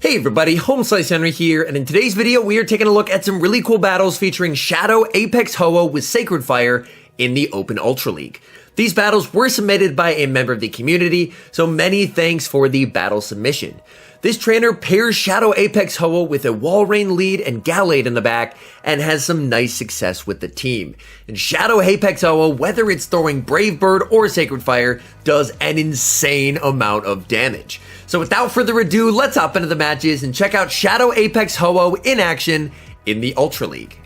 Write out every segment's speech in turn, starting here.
Hey everybody, HomeSliceHenry here, and in today's video we are taking a look at some really cool battles featuring Shadow, Apex Ho-Oh with Sacred Fire in the Open Ultra League. These battles were submitted by a member of the community, so many thanks for the battle submission. This trainer pairs Shadow Apex Ho-Oh with a Wallrein lead and Gallade in the back, and has some nice success with the team. And Shadow Apex Ho-Oh, whether it's throwing Brave Bird or Sacred Fire, does an insane amount of damage. So without further ado, let's hop into the matches and check out Shadow Apex Ho-Oh in action in the Ultra League.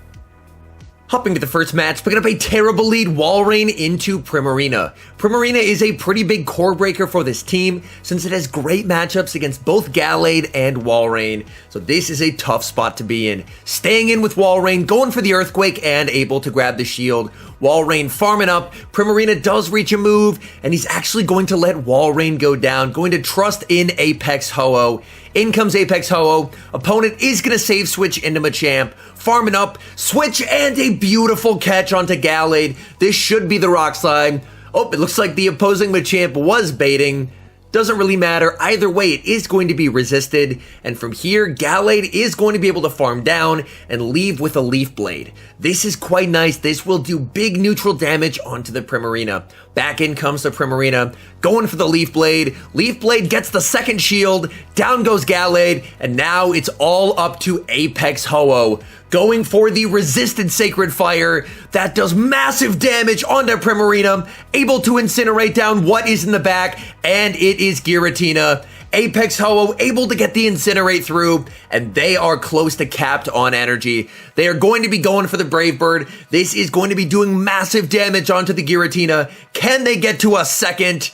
Hopping to the first match, picking up a terrible lead, Wallrein into Primarina. Primarina is a pretty big core breaker for this team, since it has great matchups against both Gallade and Wallrein, so this is a tough spot to be in. Staying in with Wallrein, going for the Earthquake, and able to grab the shield. Wallrein farming up, Primarina does reach a move, and he's actually going to let Wallrein go down, going to trust in Apex Ho-Oh. In comes Apex Ho-Oh, opponent is going to save switch into Machamp, farming up, switch, and a beautiful catch onto Gallade. This should be the rock slide. Oh, it looks like the opposing Machamp was baiting. Doesn't really matter, either way it is going to be resisted, and from here Gallade is going to be able to farm down and leave with a Leaf Blade. This is quite nice, this will do big neutral damage onto the Primarina. Back in comes the Primarina, going for the Leaf Blade. Leaf Blade gets the second shield, down goes Gallade, and now it's all up to Apex Ho-Oh. Going for the resisted Sacred Fire, that does massive damage onto Primarina, able to incinerate down what is in the back, and it is Giratina. Apex Ho-Oh able to get the Incinerate through, and they are close to capped on energy. They are going to be going for the Brave Bird. This is going to be doing massive damage onto the Giratina. Can they get to a second?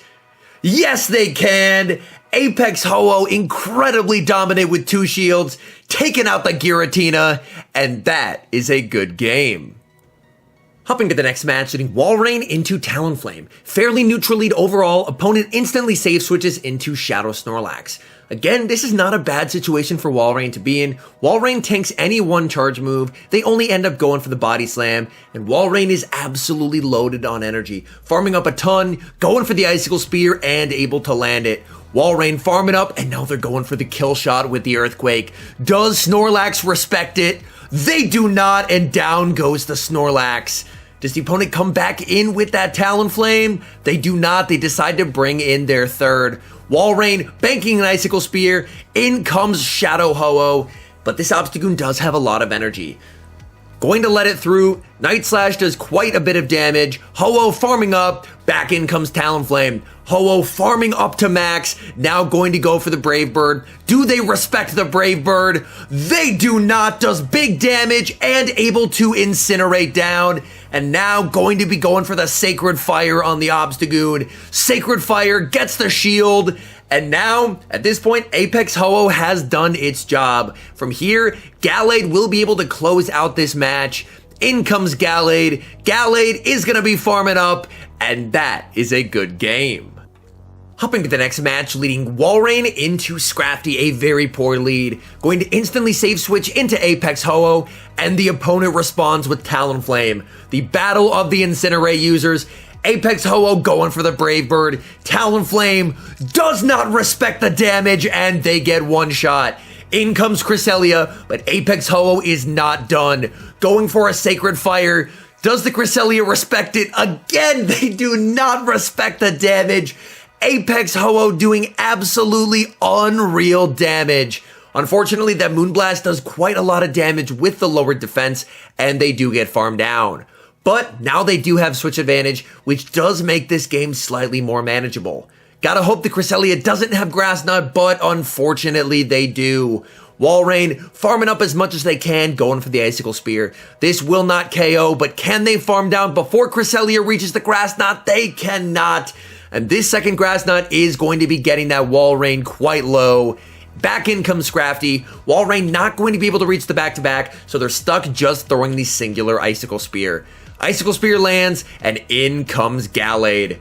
Yes, they can! Apex Ho-Oh incredibly dominant with 2 shields, taking out the Giratina, and that is a good game. Hopping to the next match, leading Wallrein into Talonflame. Fairly neutral lead overall, opponent instantly save switches into Shadow Snorlax. Again, this is not a bad situation for Wallrein to be in. Wallrein tanks any one charge move, they only end up going for the body slam, and Wallrein is absolutely loaded on energy, farming up a ton, going for the Icicle Spear, and able to land it. Wallrein farming up, and now they're going for the kill shot with the Earthquake. Does Snorlax respect it? They do not, and down goes the Snorlax. Does the opponent come back in with that Talonflame? They do not, they decide to bring in their third. Wallrein banking an Icicle Spear, in comes Shadow Ho-Oh, but this Obstagoon does have a lot of energy. Going to let it through, Night Slash does quite a bit of damage, Ho-Oh farming up, back in comes Talonflame. Ho-Oh farming up to max, now going to go for the Brave Bird. Do they respect the Brave Bird? They do not, does big damage and able to incinerate down. And now going to be going for the Sacred Fire on the Obstagoon. Sacred Fire gets the shield. And now, at this point, Apex Ho-Oh has done its job. From here, Gallade will be able to close out this match. In comes Gallade. Gallade is going to be farming up, and that is a good game. Hopping to the next match, leading Wallrein into Scrafty, a very poor lead. Going to instantly save switch into Apex Ho-Oh, and the opponent responds with Talonflame. The battle of the Incinerate users. Apex Ho-Oh going for the Brave Bird. Talonflame does not respect the damage, and they get one shot. In comes Cresselia, but Apex Ho-Oh is not done. Going for a Sacred Fire. Does the Cresselia respect it? Again, they do not respect the damage. Apex Ho-Oh doing absolutely unreal damage. Unfortunately, that Moonblast does quite a lot of damage with the lowered defense, and they do get farmed down. But now they do have switch advantage, which does make this game slightly more manageable. Gotta hope the Cresselia doesn't have Grass Knot, but unfortunately they do. Wallrein farming up as much as they can, going for the Icicle Spear. This will not KO, but can they farm down before Cresselia reaches the Grass Knot? They cannot. And this second Grass Knot is going to be getting that Wallrein quite low. Back in comes Scrafty. Wallrein not going to be able to reach the back-to-back, so they're stuck just throwing the singular Icicle Spear. Icicle Spear lands, and in comes Gallade.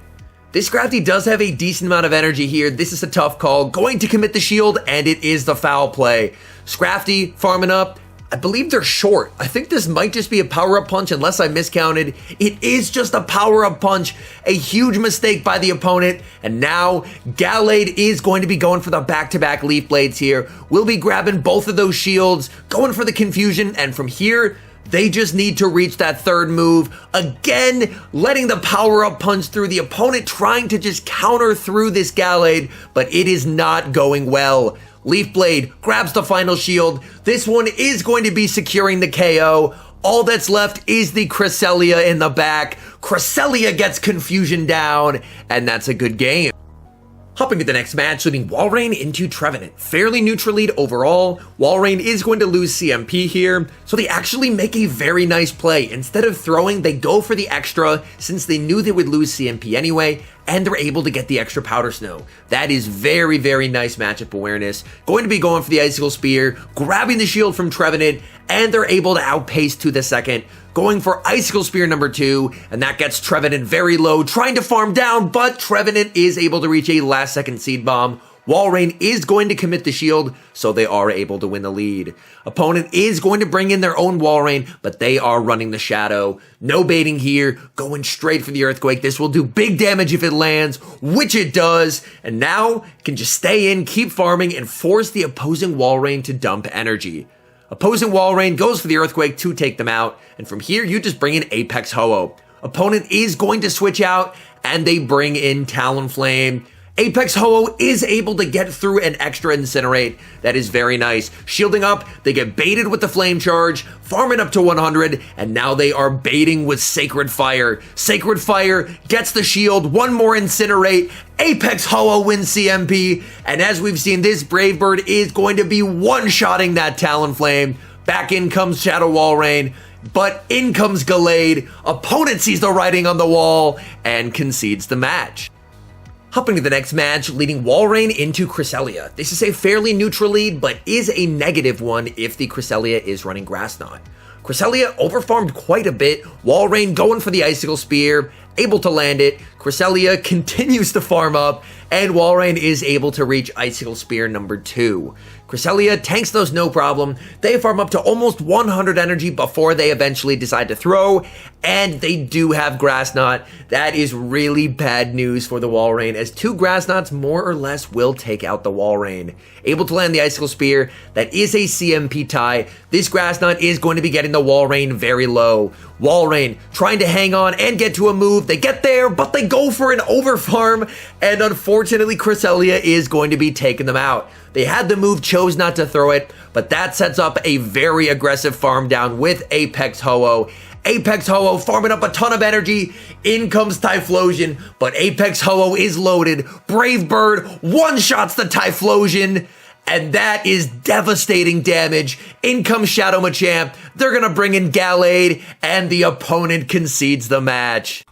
This Scrafty does have a decent amount of energy here. This is a tough call. Going to commit the shield, and it is the foul play. Scrafty farming up, I believe they're short. I think this might just be a power-up punch unless I miscounted. It is just a power-up punch. A huge mistake by the opponent. And now Gallade is going to be going for the back-to-back Leaf Blades here. We'll be grabbing both of those shields, going for the confusion, and from here, they just need to reach that third move. Again, letting the power-up punch through. The opponent trying to just counter through this Gallade, but it is not going well. Leaf Blade grabs the final shield. This one is going to be securing the KO. All that's left is the Cresselia in the back. Cresselia gets confusion down, and that's a good game. Hopping to the next match, leading Wallrein into Trevenant. Fairly neutral lead overall. Wallrein is going to lose CMP here, so they actually make a very nice play. Instead of throwing, they go for the extra since they knew they would lose CMP anyway, and they're able to get the extra Powder Snow. That is very, very nice matchup awareness. Going to be going for the Icicle Spear, grabbing the shield from Trevenant, and they're able to outpace to the second. Going for Icicle Spear number 2, and that gets Trevenant very low, trying to farm down, but Trevenant is able to reach a last-second Seed Bomb. Wallrein is going to commit the shield, so they are able to win the lead. Opponent is going to bring in their own Wallrein, but they are running the Shadow. No baiting here, going straight for the Earthquake. This will do big damage if it lands, which it does, and now can just stay in, keep farming, and force the opposing Wallrein to dump energy. Opposing Wallrein goes for the Earthquake to take them out, and from here you just bring in Apex Ho-Oh. Opponent is going to switch out, and they bring in Talonflame. Apex Ho-Oh is able to get through an extra Incinerate. That is very nice. Shielding up, they get baited with the Flame Charge, farming up to 100, and now they are baiting with Sacred Fire. Sacred Fire gets the shield, one more Incinerate, Apex Ho-Oh wins CMP, and as we've seen, this Brave Bird is going to be one-shotting that Talonflame. Back in comes Shadow Wallrein, but in comes Gallade. Opponent sees the writing on the wall and concedes the match. Hopping to the next match, leading Wallrein into Cresselia. This is a fairly neutral lead, but is a negative one if the Cresselia is running Grass Knot. Cresselia overfarmed quite a bit, Wallrein going for the Icicle Spear, able to land it. Cresselia continues to farm up, and Wallrein is able to reach Icicle Spear number 2. Cresselia tanks those no problem. They farm up to almost 100 energy before they eventually decide to throw, and they do have Grass Knot. That is really bad news for the Wallrein, as 2 Grass Knots more or less will take out the Wallrein. Able to land the Icicle Spear, that is a CMP tie. This Grass Knot is going to be getting the Wallrein very low. Wallrein trying to hang on and get to a move. They get there, but they go for an overfarm, and unfortunately Cresselia is going to be taking them out. They had the move, chose not to throw it, but that sets up a very aggressive farm down with Apex Ho-Oh. Apex Ho-Oh farming up a ton of energy. In comes Typhlosion, but Apex Ho-Oh is loaded. Brave Bird one-shots the Typhlosion, and that is devastating damage. In comes Shadow Machamp. They're going to bring in Gallade, and the opponent concedes the match.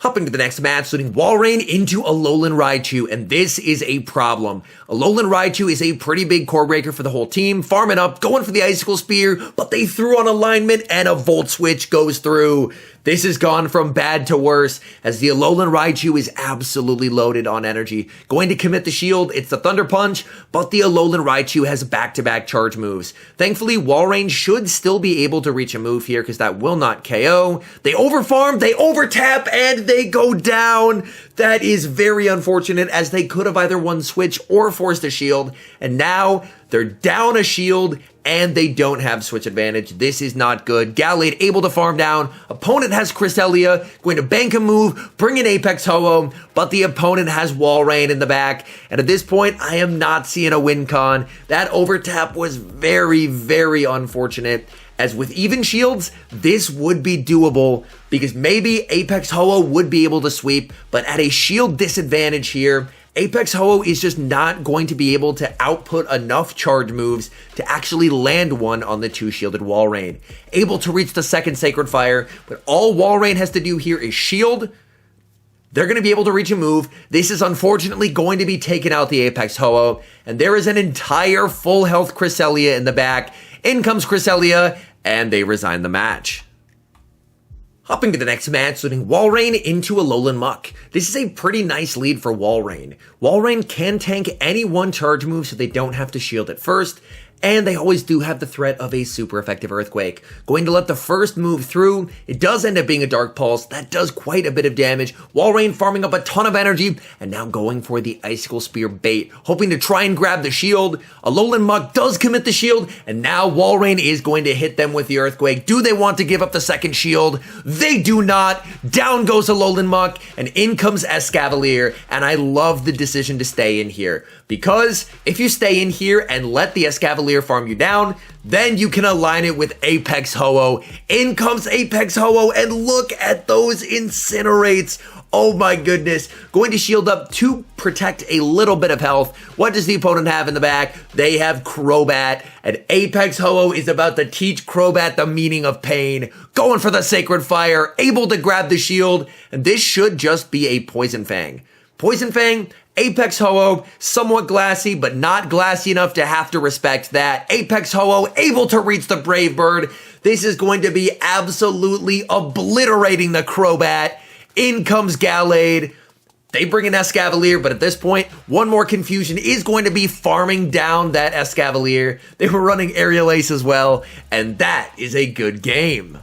Hopping to the next match, leading Wallrein into Alolan Raichu, and this is a problem. Alolan Raichu is a pretty big core breaker for the whole team, farming up, going for the Icicle Spear, but they threw on alignment, and a Volt Switch goes through. This has gone from bad to worse, as the Alolan Raichu is absolutely loaded on energy. Going to commit the shield, it's the Thunder Punch, but the Alolan Raichu has back-to-back charge moves. Thankfully, Wallrein should still be able to reach a move here, because that will not KO. They overfarm, they overtap, and they go down. That is very unfortunate, as they could have either won Switch or forced a shield, and now they're down a shield, and they don't have Switch advantage. This is not good. Gallade able to farm down. Opponent has Cresselia, going to bank a move, bring in Apex Ho-Oh, but the opponent has Wallrein in the back, and at this point, I am not seeing a win con. That overtap was very, very unfortunate, as with even shields, this would be doable, because maybe Apex Ho-Oh would be able to sweep, but at a shield disadvantage here, Apex Ho-Oh is just not going to be able to output enough charge moves to actually land one on the 2-shielded Wallrein. Able to reach the second Sacred Fire, but all Wallrein has to do here is shield. They're going to be able to reach a move. This is unfortunately going to be taking out the Apex Ho-Oh, and there is an entire full health Cresselia in the back. In comes Cresselia, and they resign the match. Hopping to the next match, leading Wallrein into Alolan Muck. This is a pretty nice lead for Wallrein. Wallrein can tank any one charge move so they don't have to shield at first, and they always do have the threat of a super effective Earthquake. Going to let the first move through. It does end up being a Dark Pulse. That does quite a bit of damage. Wallrein farming up a ton of energy, and now going for the Icicle Spear bait, hoping to try and grab the shield. Alolan Muck does commit the shield, and now Wallrein is going to hit them with the Earthquake. Do they want to give up the second shield? They do not. Down goes Alolan Muck, and in comes Escavalier, and I love the decision to stay in here, because if you stay in here and let the Escavalier farm you down, then you can align it with Apex Ho-Oh. In comes Apex Ho-Oh, and look at those Incinerates. Oh my goodness. Going to shield up to protect a little bit of health. What does the opponent have in the back? They have Crobat, and Apex Ho-Oh is about to teach Crobat the meaning of pain. Going for the Sacred Fire, able to grab the shield, and this should just be a Poison Fang. Poison Fang, Apex Ho-Oh, somewhat glassy, but not glassy enough to have to respect that. Apex Ho-Oh able to reach the Brave Bird. This is going to be absolutely obliterating the Crobat. In comes Gallade. They bring in Escavalier, but at this point, one more confusion is going to be farming down that Escavalier. They were running Aerial Ace as well, and that is a good game.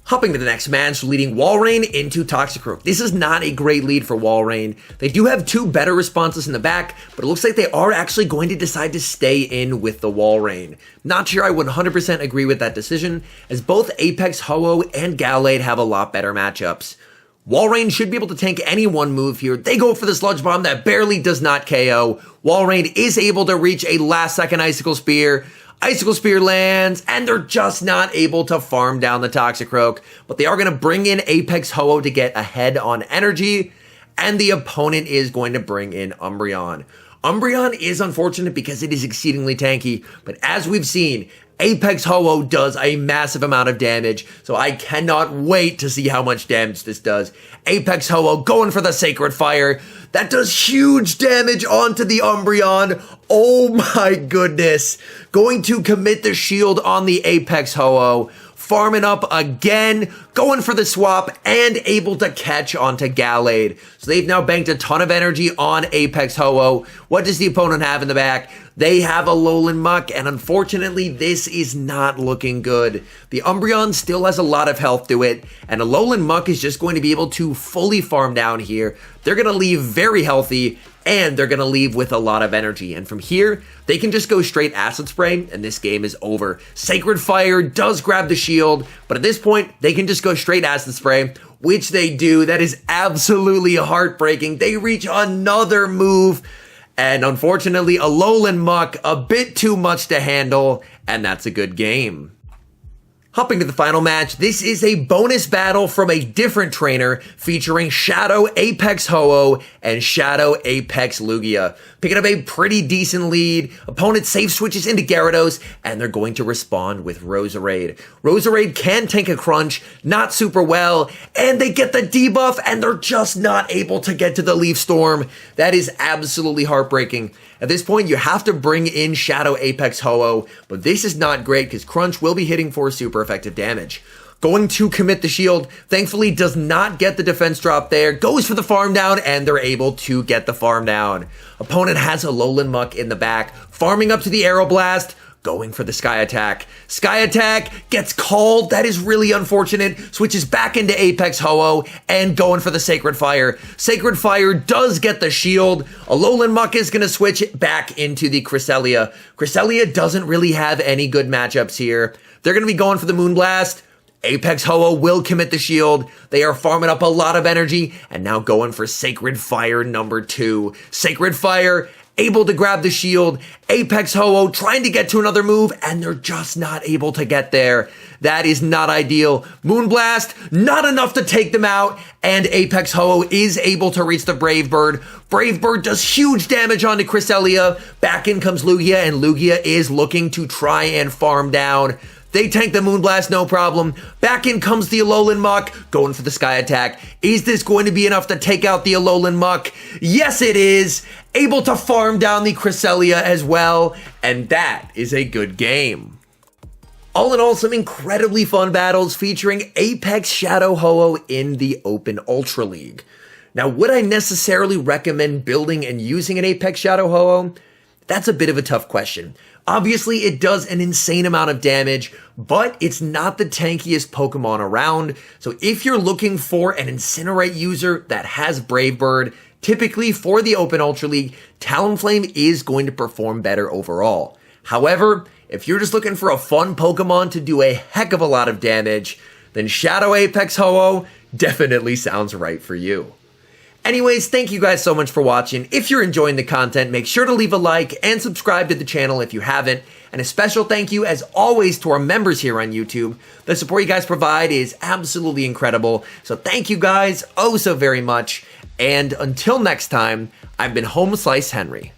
Hopping to the next match, leading Wallrein into Toxicroak. This is not a great lead for Wallrein. They do have two better responses in the back, but it looks like they are actually going to decide to stay in with the Wallrein. Not sure I would 100% agree with that decision, as both Apex Ho-Oh and Gallade have a lot better matchups. Wallrein should be able to tank any one move here. They go for the Sludge Bomb that barely does not KO. Wallrein is able to reach a last-second Icicle Spear. Icicle Spear lands, and they're just not able to farm down the Toxicroak. But they are going to bring in Apex Ho-Oh to get ahead on energy, and the opponent is going to bring in Umbreon. Umbreon is unfortunate because it is exceedingly tanky, but as we've seen, Apex Ho-Oh does a massive amount of damage, so I cannot wait to see how much damage this does. Apex Ho-Oh going for the Sacred Fire. That does huge damage onto the Umbreon. Oh my goodness. Going to commit the shield on the Apex Ho-Oh. Farming up again, going for the swap, and able to catch onto Gallade. So they've now banked a ton of energy on Apex Ho-Oh. What does the opponent have in the back? They have Alolan Muck, and unfortunately, this is not looking good. The Umbreon still has a lot of health to it, and Alolan Muck is just going to be able to fully farm down here. They're going to leave very healthy, and they're going to leave with a lot of energy. And from here, they can just go straight Acid Spray, and this game is over. Sacred Fire does grab the shield, but at this point, they can just go straight Acid Spray, which they do. That is absolutely heartbreaking. They reach another move, and unfortunately, Alolan Muck, a bit too much to handle, and that's a good game. Hopping to the final match, this is a bonus battle from a different trainer featuring Shadow Apex Ho-Oh and Shadow Apex Lugia. Picking up a pretty decent lead. Opponent safe switches into Gyarados, and they're going to respond with Roserade. Roserade can tank a crunch, not super well, and they get the debuff, and they're just not able to get to the Leaf Storm. That is absolutely heartbreaking. At this point, you have to bring in Shadow Apex Ho-Oh, but this is not great because Crunch will be hitting for super effective damage. Going to commit the shield, thankfully does not get the defense drop there, goes for the farm down, and they're able to get the farm down. Opponent has Alolan Muck in the back, farming up to the Aeroblast, going for the Sky Attack. Sky Attack gets called. That is really unfortunate. Switches back into Apex Ho-Oh and going for the Sacred Fire. Sacred Fire does get the shield. Alolan Muck is going to switch back into the Cresselia. Cresselia doesn't really have any good matchups here. They're going to be going for the Moonblast. Apex Ho-Oh will commit the shield. They are farming up a lot of energy and now going for Sacred Fire number 2. Sacred Fire able to grab the shield. Apex Ho-Oh trying to get to another move, and they're just not able to get there. That is not ideal. Moonblast, not enough to take them out, and Apex Ho-Oh is able to reach the Brave Bird. Brave Bird does huge damage onto Cresselia. Back in comes Lugia, and Lugia is looking to try and farm down. They tank the Moonblast, no problem. Back in comes the Alolan Muck, going for the Sky Attack. Is this going to be enough to take out the Alolan Muck? Yes, it is. Able to farm down the Cresselia as well, and that is a good game. All in all, some incredibly fun battles featuring Apex Shadow Ho-Oh in the Open Ultra League. Now, would I necessarily recommend building and using an Apex Shadow Ho-Oh? That's a bit of a tough question. Obviously, it does an insane amount of damage, but it's not the tankiest Pokemon around. So if you're looking for an Incinerate user that has Brave Bird, typically for the Open Ultra League, Talonflame is going to perform better overall. However, if you're just looking for a fun Pokemon to do a heck of a lot of damage, then Shadow Apex Ho-Oh definitely sounds right for you. Anyways, thank you guys so much for watching. If you're enjoying the content, make sure to leave a like and subscribe to the channel if you haven't. And a special thank you, as always, to our members here on YouTube. The support you guys provide is absolutely incredible. So thank you guys oh so very much. And until next time, I've been HomeSliceHenry.